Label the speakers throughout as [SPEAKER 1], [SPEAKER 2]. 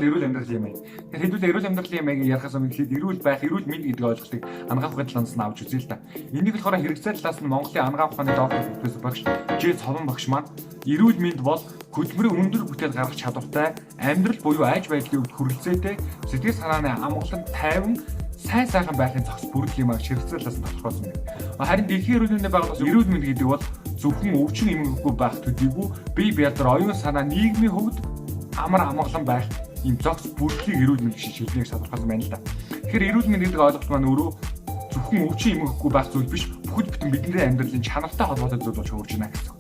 [SPEAKER 1] эрүүл амьдралын юм. Тэгэхээр хэдүүл эрүүл амьдралын юмыг ярихаас өмнө эрүүл байх, эрүүл мэнд гэдэг ойлголтыг ангаахын талаас нь авч үзье л да. Энийг болохоор хэрэгцээ талаас нь Монголын ангаах ухааны доктор professor багш Ж Цовон багш маань эрүүл мэнд бол хөдөлмөрийн өндөр бүтээл гаргах чадвартай, амьдрал буюу айж байдлын хувьд хүрэлцээтэй, сэтгэл санааны амгалан тайван сайн сайхан байхын зохис бүрдэл юм аа хэрэгцээ талаас нь тодорхойлсон юм. Харин дэлхийн эрүүл мэндийн байгууллагаас эрүүл мэнд гэдэг бол зөвхөн өвчин эмгэггүй байх төдийгүй бие биедар оюун санаа нийгмийн хөвд амар амгалан байх ийм зохис бүрдлийг эрүүл мэнд гэж хэлнэг тодорхойлсон байна л да. Тэгэхээр эрүүл мэнд гэдэг ойлголт маань өөрөө зөвхөн өвчин эмгэггүй байх зүйл биш, бүхэл бүтэн бидний амьдралын чанартай холбоотой зүйл болж хөрж байна гэсэн.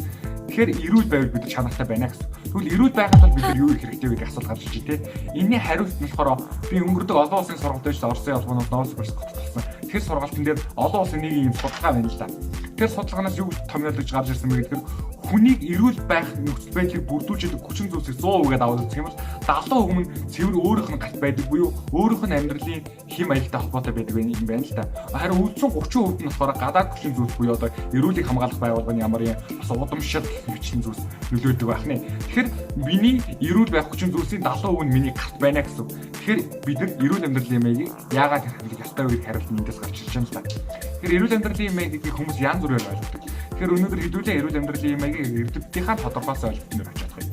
[SPEAKER 1] Тэгэхээр эрүүл байвал бид чанартай байна гэсэн. Тэгвэл эрүүл байхад бол бид нар юу хийх хэрэгтэй вэ гэж асуулт гарч ирж байна те. Энэний хариулт нь болохоор би өнгөрдөг олон улсын сургалт байж Оросын албанууд Новосибирск готсон. Тэр сургалтын дээр олон улсын нэг юм судалгаа байна л да. Тэр судалгаанаас юу томьёолж гарч ирсэн бэ гэхээр хүнийг эрүүл байх нөхцөл байдлыг бүрдүүлж өгөх хүчин зүйлсийг 100% аваад үзэх юм бол 70% нь цэвэр өөрийнх нь галт байдаг буюу өөрийнх нь амьдралын хэм маягтай холбоотой байдаг юм байна л да. Харин үлдсэн 30% нь болохоор гадаад хүчин зүйлс буюу одоо эрүүлийг хамгаалах байгууллагын ямар юм бас удамшил хүчин зүйлс нөлөөдөг байх нэ. Тэгэхээр миний эрүүл байх хүчин зүйлсийн 70% нь миний галт байна гэсэн. Тэгэхээр бид нар эрүүл амьдралын юмыг яагаад хэрхэмлэх ёстой вэ гэж хариулт нь эндээс гарч ирж байна л да. Тэгэхээр эрүүл амьдралын юмыг гэдгийг хүмүүс янз бүрээр ойлгодог. Тэгэхээр өнөөдөр хэдүүлээ эрүүл амьдралын юмыг эрдэмтдийнхаа тодорхойлсон ойлголтоор авч чадах юм.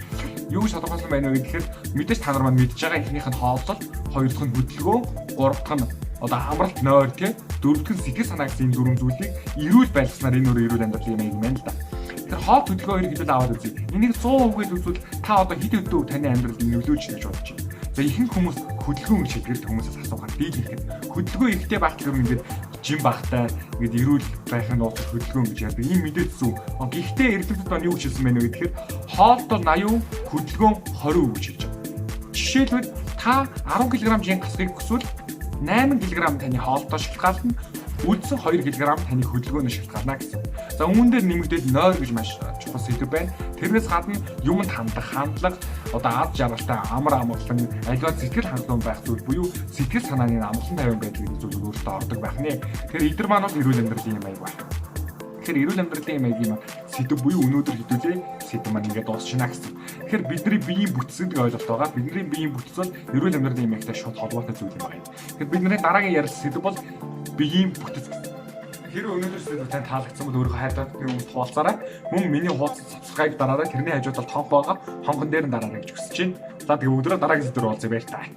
[SPEAKER 1] Юу гэж тодорхойлсон байна вэ гэхээр мэдээж та нар маань мэдж байгаа эхнийх нь хооллол, хоёр дахь нь хөдөлгөөн, гурав дахь нь одоо амралт нойр тий, дөрөв дахь нь сэтгэл санаа гэсэн энэ дөрвөн зүйлийг эрүүл байлгаснаар энэ өөрөө эрүүл амьдралын юм байна л да. Тэгэхээр хоол хөдөлгөөн хоёрыг хэдүүл аваад үзье. Энийг 100% үзвэл та одоо хэд өдөө таны амьдралд нөлөөж гэж бодож байна. За ихэнх хүмүүс хөдөлгөөн гэж хэлгээд хүмүүсээс асуухаар би хэлэхэд хөдөлгөөн ихтэй байх гэх юм ингээд жим багтай ингээд эрүүл байхын нууц хөдөлгөөн гэж ярьдаг. Ийм мэдээд зүв. Гэхдээ эрдэмтэд маань юу гэж хэлсэн бэ гэхээр хоолт бол 80%, хөдөлгөөн 20% гэж хэлж байгаа. Жишээлбэл та 10 кг жин гасхыг хүсвэл 8 кг таны хоолтоо шалтгаална, үлдсэн 2 кг таны хөдөлгөөнөөр шалтгаална гэсэн. За үүн дээр нэмэгдээд нойр гэж маш чухал сэдв байна. Тэрнээс гадна юмд хандах хандлага, одоо ад жаргалтай амар амгалан аливаа сэтгэл хангалуун байх зүйл буюу сэтгэл санааны амгалан тайван байдал гэдэг зүйл өөртөө ордог байх нэ. Тэгэхээр эдгээр маань бол эрүүл амьдралын юм аяг байна. Тэгэхээр эрүүл амьдралын юм аяг юм сэдв буюу өнөөдөр хэдүүлээ сэдв маань ингээд дуусчихна гэсэн. Тэгэхээр бидний биеийн бүтцийн ойлголт байгаа. Бидний биеийн бүтц бол эрүүл амьдралын юм аягтай шууд холбоотой зүйл юм байна. Тэгэхээр бидний дараагийн ярилцах сэдв бол биеийн бүтц. Хэрэв өнөөдөр сэдв тань таалагдсан бол өөрөө хайртай юм хуваалцаарай. Мөн миний хуудас subscribe дараарай. Тэрний хажууд бол тонх байгаа. Хонгон дээр нь дараарай гэж хүсэж байна. За тэгээ өдрөө дараагийн сэдвээр уулзъя баяр таа.